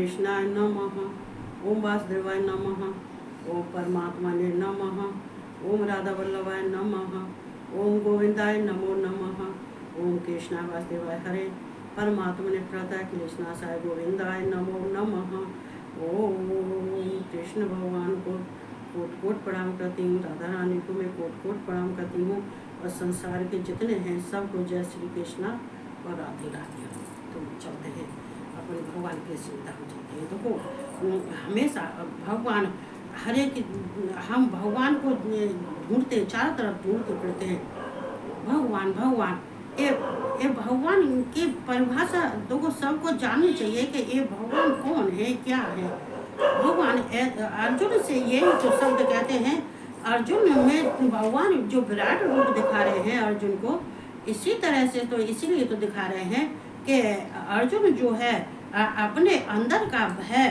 कृष्णाय नमः। ओम वासुदेवाय नमः। ओम परमात्मने नमः। ओम राधा वल्लभाय नमः। ओम गोविंदाय नमो नमः। ओम कृष्णाय वासुदेवाय हरे परमात्मने प्रता कृष्णासाय गोविंदाय नमो नमः। ओम कृष्ण भगवान को कोट कोट प्रणाम करती हूँ। राधा रानी को मैं कोट कोट प्रणाम करती हूँ और संसार के जितने हैं सबको जय श्री कृष्णा और राधे राधे। तो चलते हैं अपने भगवान की सुविधा हो जाती है। देखो हमेशा भगवान हर एक हम भगवान को ढूंढते, चारों तरफ ढूंढते फिरते हैं। भगवान भगवान ये भगवान की परिभाषा देखो सबको जाननी चाहिए कि ये भगवान कौन है, क्या है भगवान। अर्जुन से यही जो शब्द कहते हैं, अर्जुन में भगवान जो विराट रूप दिखा रहे हैं अर्जुन को, इसी तरह से तो इसीलिए तो दिखा रहे हैं कि अर्जुन जो है अपने अंदर का भय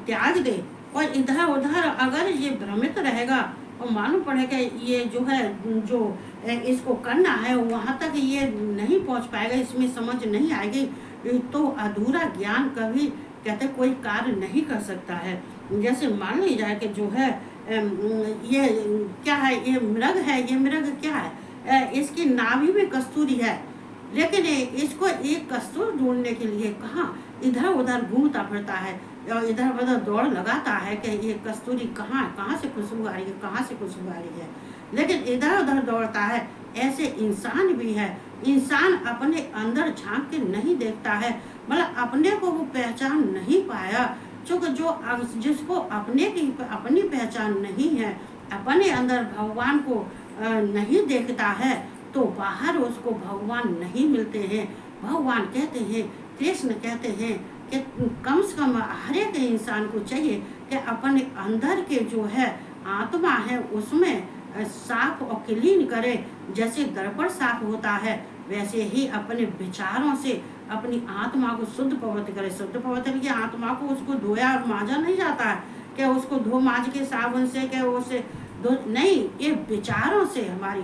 त्याग दे और इधर उधर अगर ये भ्रमित रहेगा और मालूम पड़ेगा ये जो है जो इसको करना है वहाँ तक ये नहीं पहुँच पाएगा, इसमें समझ नहीं आएगी, तो अधूरा ज्ञान कभी कहते कोई कार्य नहीं कर सकता है। जैसे मान ली जाए कि जो है ये क्या है, ये मृग है, ये मृग क्या है, इसकी नाभि में कस्तूरी है, लेकिन इसको एक कस्तूर ढूंढने के लिए कहाँ इधर उधर घूमता फिरता है और इधर उधर दौड़ लगाता है कि ये कस्तूरी कहाँ से खुशबू आ रही है, कहाँ से खुशबू आ रही है, लेकिन इधर उधर दौड़ता है। ऐसे इंसान भी है, इंसान अपने अंदर झांक के नहीं देखता है, मतलब अपने को वो पहचान नहीं पाया। चूँकि जो जिसको अपने की अपनी पहचान नहीं है, अपने अंदर भगवान को नहीं देखता है, तो बाहर उसको भगवान नहीं मिलते हैं। भगवान कहते हैं, कृष्ण कहते हैं कि कम से कम हर एक इंसान को चाहिए कि अपने अंदर के जो है आत्मा है उसमें साफ और क्लीन करे। जैसे दर्पण साफ होता है वैसे ही अपने विचारों से अपनी आत्मा को शुद्ध पवित्र करे। शुद्ध पवित्र की आत्मा को उसको धोया और मांजा नहीं जाता है कि उसको धो मांज के साबुन से कि उसे दो, नहीं, ये विचारों से, हमारी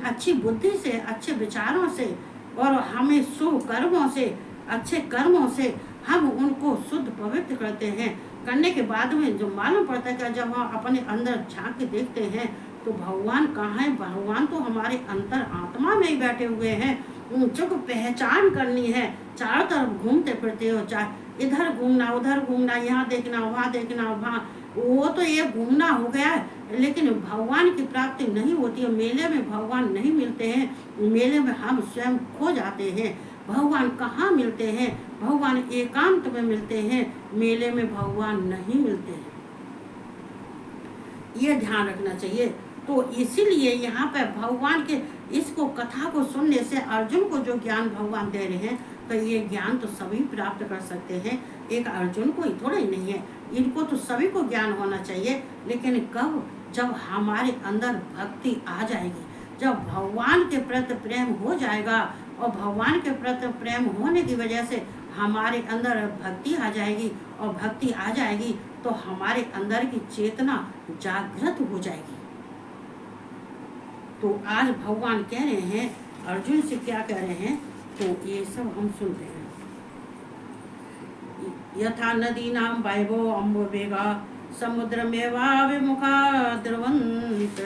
अच्छी बुद्धि से, अच्छे विचारों से और हमें शुभ कर्मों से, अच्छे कर्मों से हम उनको शुद्ध पवित्र करते हैं। करने के बाद में जो मालूम पड़ता है कि जब हम अपने अंदर झांक के देखते हैं तो भगवान कहाँ है, भगवान तो हमारे अंतर आत्मा में ही बैठे हुए हैं। जो पहचान करनी है, चारों तरफ घूमते फिरते हो, चाहे इधर घूमना उधर घूमना, यहाँ देखना वहाँ देखना वहाँ, वो तो ये घूमना हो गया है, लेकिन भगवान की प्राप्ति नहीं होती है। मेले में भगवान नहीं मिलते हैं, मेले में हम स्वयं खो जाते हैं। भगवान कहाँ मिलते हैं, भगवान एकांत में मिलते हैं, मेले में भगवान नहीं मिलते हैं, ये ध्यान रखना चाहिए। तो इसीलिए यहाँ पे भगवान के इसको कथा को सुनने से अर्जुन को जो ज्ञान भगवान दे रहे हैं, तो ये ज्ञान तो सभी प्राप्त कर सकते हैं, एक अर्जुन को ही थोड़ा ही नहीं है, इनको तो सभी को ज्ञान होना चाहिए। लेकिन कब, जब हमारे अंदर भक्ति आ जाएगी, जब भगवान के प्रति प्रेम हो जाएगा और भगवान के प्रति प्रेम होने की वजह से हमारे अंदर भक्ति आ जाएगी और भक्ति आ जाएगी तो हमारे अंदर की चेतना जागृत हो जाएगी। तो आज भगवान कह रहे हैं अर्जुन से क्या कह रहे हैं, तो ये सब हम सुनते हैं। यथा नदीनां वैभव अम्बुवेगा समुद्रमेवाभिमुखा द्रवन्त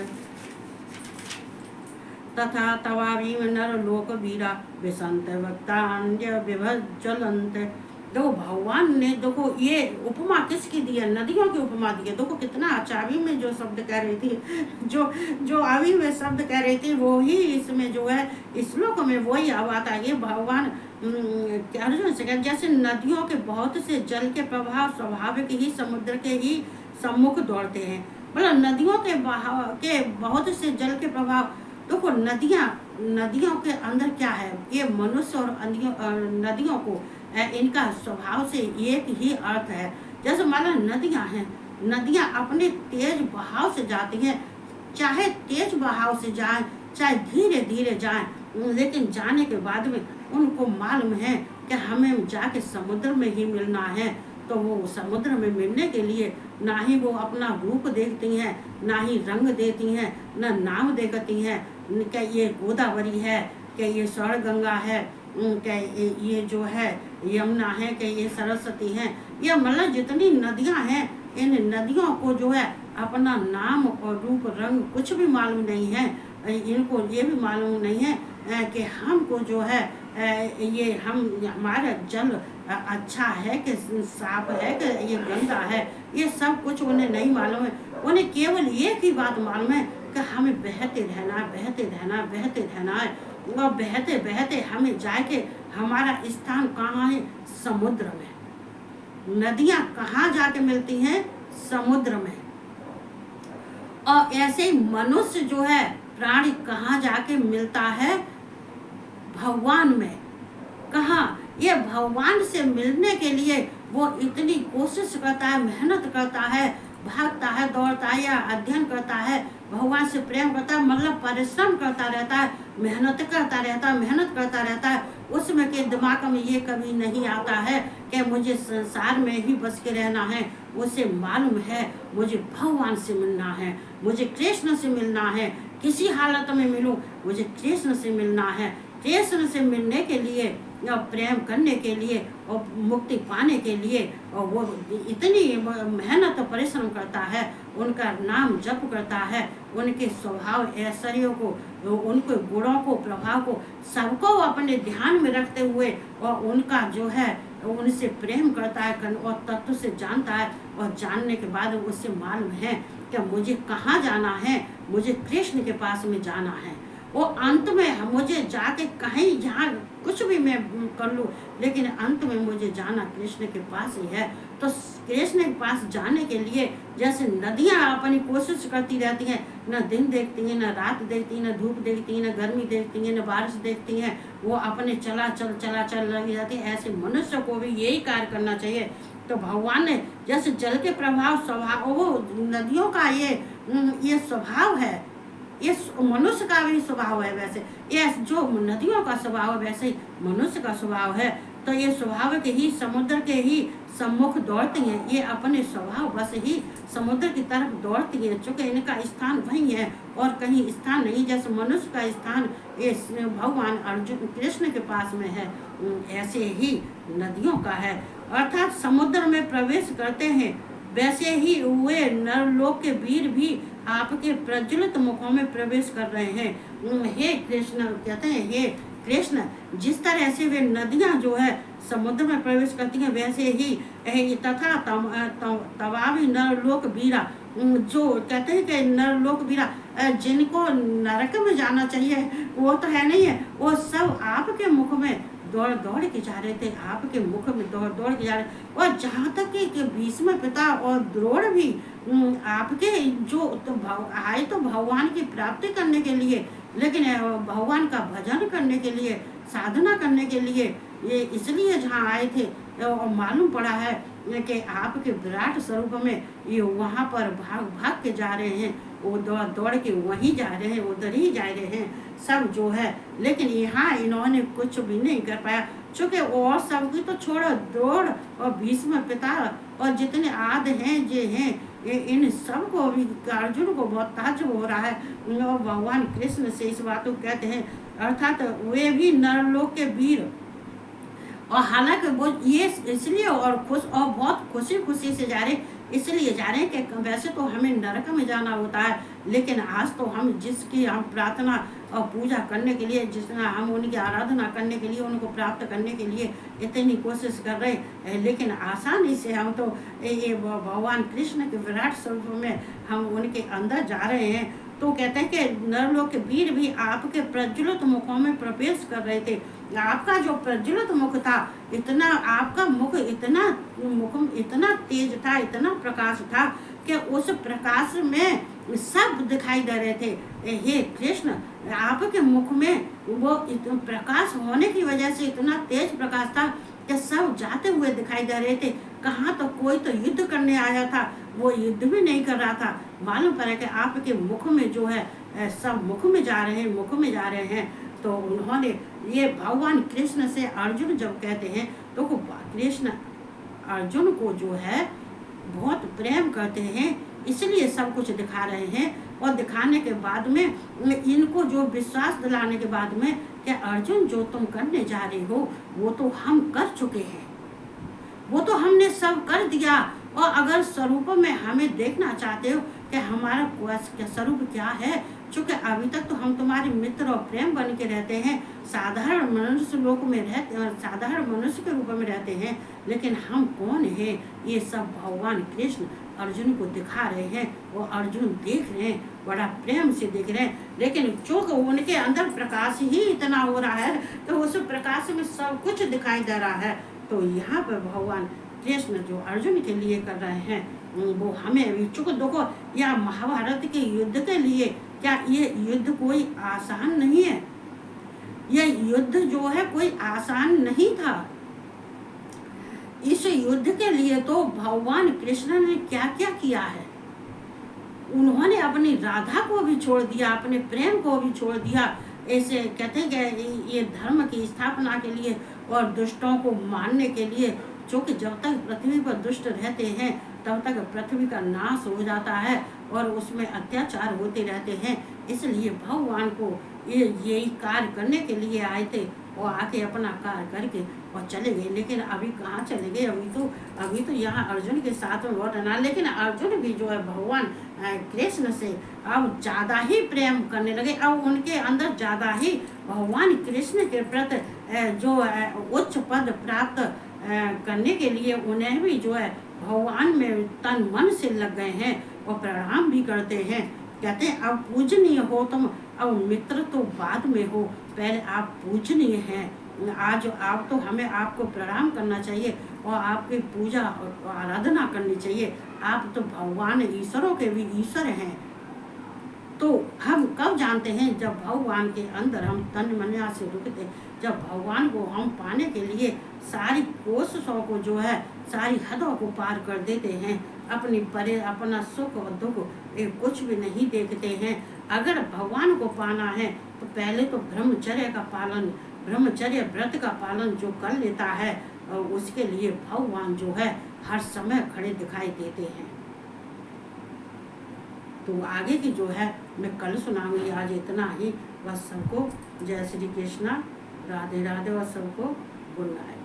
तथा तवावीम नरलोकवीरा विसंत भक्तान्य विभज्वलन्त। देखो भगवान ने, देखो ये उपमा किसकी दी है, नदियों की उपमा दी है। देखो कितना अच्छा, अभी में जो शब्द कह रही थी, जो अभी में शब्द कह रही थी वो ही इसमें जो है श्लोक में वही आता है। ये भगवान अर्जुन से कह, जैसे नदियों के बहुत से जल के प्रभाव स्वाभाविक ही समुद्र के ही सम्मुख दौड़ते हैं, मतलब नदियों के बहाव के बहुत से जल के प्रभाव। देखो नदियों के अंदर क्या है, ये मनुष्य और नदियों को इनका स्वभाव से एक ही अर्थ है। जैसे मान लो नदियाँ हैं, नदियाँ अपने तेज बहाव से जाती हैं, चाहे तेज बहाव से जाएं चाहे धीरे धीरे जाएं, लेकिन जाने के बाद में उनको मालूम है कि हमें जाके समुद्र में ही मिलना है। तो वो समुद्र में मिलने के लिए ना ही वो अपना रूप देखती हैं, ना ही रंग देती हैं, न नाम देखती हैं, क्या ये गोदावरी है, क्या ये स्वर्णगंगा है, क्या ये जो है यमुना है, कि ये सरस्वती हैं, ये मतलब जितनी नदियां हैं, इन नदियों को जो है अपना नाम और रूप रंग कुछ भी मालूम नहीं है। इनको ये भी मालूम नहीं है कि हमको जो है ये हमारा जल अच्छा है कि साफ है कि ये गंदा है, ये सब कुछ उन्हें नहीं मालूम है। उन्हें केवल एक ही बात मालूम है कि हमें बहते रहना है, बहते रहना है, बहते रहना है। और बहते बहते हमें जाके हमारा स्थान कहाँ है? समुद्र में। नदियाँ कहाँ जाके मिलती हैं? समुद्र में। और ऐसे ही मनुष्य जो है प्राणी कहाँ जाके मिलता है? भगवान में। कहाँ? ये भगवान से मिलने के लिए वो इतनी कोशिश करता है, मेहनत करता है, भागता है, दौड़ता है या अध्ययन करता है, भगवान से प्रेम करता है, मतलब परिश्रम करता रहता है, मेहनत करता रहता है, मेहनत करता रहता है। उसमें के दिमाग में ये कभी नहीं आता है कि मुझे संसार में ही बस के रहना है। उसे मालूम है मुझे भगवान से मिलना है, मुझे कृष्ण से मिलना है, किसी हालत में मिलूं मुझे कृष्ण से मिलना है। कृष्ण से मिलने के लिए या प्रेम करने के लिए और मुक्ति पाने के लिए, और वो इतनी मेहनत और परिश्रम करता है, उनका नाम जप करता है, उनके स्वभाव ऐश्वर्यों को, उनके गुणों को, प्रभाव को सबको अपने ध्यान में रखते हुए और उनका जो है उनसे प्रेम करता है और तत्व से जानता है। और जानने के बाद उससे मालूम है कि मुझे कहाँ जाना है, मुझे कृष्ण के पास में जाना है। वो अंत में मुझे जाके कहीं जहाँ कुछ भी मैं कर लूँ, लेकिन अंत में मुझे जाना कृष्ण के पास ही है। तो कृष्ण के पास जाने के लिए जैसे नदियाँ अपनी कोशिश करती रहती हैं, न दिन देखती हैं, न रात देखती हैं, न धूप देखती हैं, न गर्मी देखती हैं, न बारिश देखती हैं, वो अपने चला चल लगी जाती है। ऐसे मनुष्य को भी यही कार्य करना चाहिए। तो भगवान ने जैसे जल के प्रभाव स्वभाव, वो नदियों का ये स्वभाव है, ये मनुष्य का भी स्वभाव है। वैसे ये जो नदियों का स्वभाव है, वैसे ही मनुष्य का स्वभाव है। तो ये स्वभाव के ही समुद्र के ही सम्मुख दौड़ती हैं, ये अपने स्वभाव बस ही समुद्र की तरफ दौड़ती हैं, चूँकि इनका स्थान वही है और कहीं स्थान नहीं। जैसे मनुष्य का स्थान ये भगवान अर्जुन कृष्ण के पास में है, ऐसे ही नदियों का है। अर्थात समुद्र में प्रवेश करते हैं, वैसे ही वे नरलोक के वीर भी आपके प्रज्वलित मुखों में प्रवेश कर रहे हैं। हे कृष्ण, कहते हैं हे कृष्ण, जिस तरह से वे नदियां जो है समुद्र में प्रवेश करती हैं, वैसे ही तथा तवावी नरलोक वीरा, जो कहते हैं कि नरलोक वीरा जिनको नरक में जाना चाहिए वो तो है नहीं है, वो सब आपके मुख में दौड़ के जा रहे थे, आपके मुख में दौड़ के जा रहे। और जहाँ तक कि भीष्म पिता और द्रोण भी आपके जो तो आए तो भगवान की प्राप्ति करने के लिए, लेकिन भगवान का भजन करने के लिए, साधना करने के लिए, ये इसलिए जहाँ आए थे। और मालूम पड़ा है कि आपके विराट स्वरूप में ये वहाँ पर भाग के जा रहे हैं, वो दौड़ के वहीं जा रहे हैं, उधर ही जा रहे हैं सब जो है। लेकिन यहाँ इन्होंने कुछ भी नहीं कर पाया, चूँकि और सब की तो छोड़ो, द्रोण और भीष्म पिता और जितने आदि हैं जे हैं, इन सब को भी अर्जुन को बहुत ताज्जुब हो रहा है। और भगवान कृष्ण से इस बात को कहते हैं, अर्थात वे भी नरलोक के वीर। और हालांकि वो ये इसलिए और बहुत खुशी से जा रहे, इसलिए जा रहे हैं कि वैसे तो हमें नरक में जाना होता है, लेकिन आज तो हम जिसकी हम प्रार्थना और पूजा करने के लिए, जिसना हम उनकी आराधना करने के लिए, उनको प्राप्त करने के लिए इतनी कोशिश कर रहे हैं, लेकिन आसानी से हम तो ये भगवान कृष्ण के विराट स्वरूप में हम उनके अंदर जा रहे हैं। तो कहते हैं कि नरलोक के वीर भी आपके प्रज्वलित मुखों में प्रवेश कर रहे थे। आपका जो प्रज्वलित मुख था, इतना आपका मुख इतना तेज था, इतना प्रकाश था कि उस प्रकाश में सब दिखाई दे रहे थे। हे कृष्ण, आपके मुख में वो प्रकाश होने की वजह से इतना तेज प्रकाश था कि सब जाते हुए दिखाई दे रहे थे। कहाँ तो कोई तो युद्ध करने आया था, वो युद्ध भी नहीं कर रहा था। मालूम पड़ा कि आपके मुख में जो है सब मुख में जा रहे हैं। तो उन्होंने ये भगवान कृष्ण से अर्जुन जब कहते हैं तो कृष्ण अर्जुन को जो है बहुत प्रेम करते हैं, इसलिए सब कुछ दिखा रहे हैं। और दिखाने के बाद में इनको जो विश्वास दिलाने के बाद में कि अर्जुन जो तुम करने जा रहे हो वो तो हम कर चुके हैं, वो तो हमने सब कर दिया। और अगर स्वरूप में हमें देखना चाहते हो कि हमारा स्वरूप क्या है, चूँकि अभी तक तो हम तुम्हारे मित्र और प्रेम बन के रहते हैं, साधारण मनुष्य लोक में रहते, साधारण मनुष्य के रूप में रहते हैं, लेकिन हम कौन हैं ये सब भगवान कृष्ण अर्जुन को दिखा रहे हैं। वो अर्जुन देख रहे हैं, बड़ा प्रेम से देख रहे हैं, लेकिन चूँकि उनके अंदर प्रकाश ही इतना हो रहा है तो उस प्रकाश में सब कुछ दिखाई दे रहा है। तो यहाँ पर भगवान कृष्ण जो अर्जुन के लिए कर रहे हैं वो हमें भी, चूँकि देखो या महाभारत के युद्ध के लिए क्या ये युद्ध कोई आसान नहीं है, यह युद्ध जो है कोई आसान नहीं था। इस युद्ध के लिए तो भगवान कृष्ण ने क्या क्या किया है, उन्होंने अपनी राधा को भी छोड़ दिया, अपने प्रेम को भी छोड़ दिया। ऐसे कहते हैं कि ये धर्म की स्थापना के लिए और दुष्टों को मारने के लिए, क्योंकि जब तक पृथ्वी पर दुष्ट रहते हैं तब तक पृथ्वी का नाश हो जाता है और उसमें अत्याचार होते रहते हैं। इसलिए भगवान को यही कार्य करने के लिए आए थे और आके अपना कार्य करके और चले गए। लेकिन अभी कहाँ चले गए, अभी तो यहाँ अर्जुन के साथ में लौटना। लेकिन अर्जुन भी जो है भगवान कृष्ण से अब ज़्यादा ही प्रेम करने लगे। अब उनके अंदर ज़्यादा ही भगवान कृष्ण के प्रति जो उच्च पद प्राप्त करने के लिए उन्हें भी जो है भगवान में तन मन से लग गए हैं और प्रणाम भी करते हैं। कहते हैं अब पूजनीय हो तुम, अब मित्र तो बाद में हो, पहले आप पूजनीय हैं। आज आप तो हमें आपको प्रणाम करना चाहिए और आपकी पूजा और आराधना करनी चाहिए। आप तो भगवान ईश्वरों के भी ईश्वर हैं। तो हम कब जानते हैं, जब भगवान के अंदर हम तन मन से रुकते, जब भगवान को हम पाने के लिए सारी कोशिशों को जो है सारी हदों को पार कर देते हैं, अपना सुख और दुख कुछ भी नहीं देखते हैं। अगर भगवान को पाना है तो पहले तो ब्रह्मचर्य व्रत का पालन जो कर लेता है उसके लिए भगवान जो है हर समय खड़े दिखाई देते हैं। तो आगे की जो है मैं कल सुनाऊंगी, आज इतना ही। बस सबको जय श्री कृष्णा, राधे राधे और सबको गुड नाइट।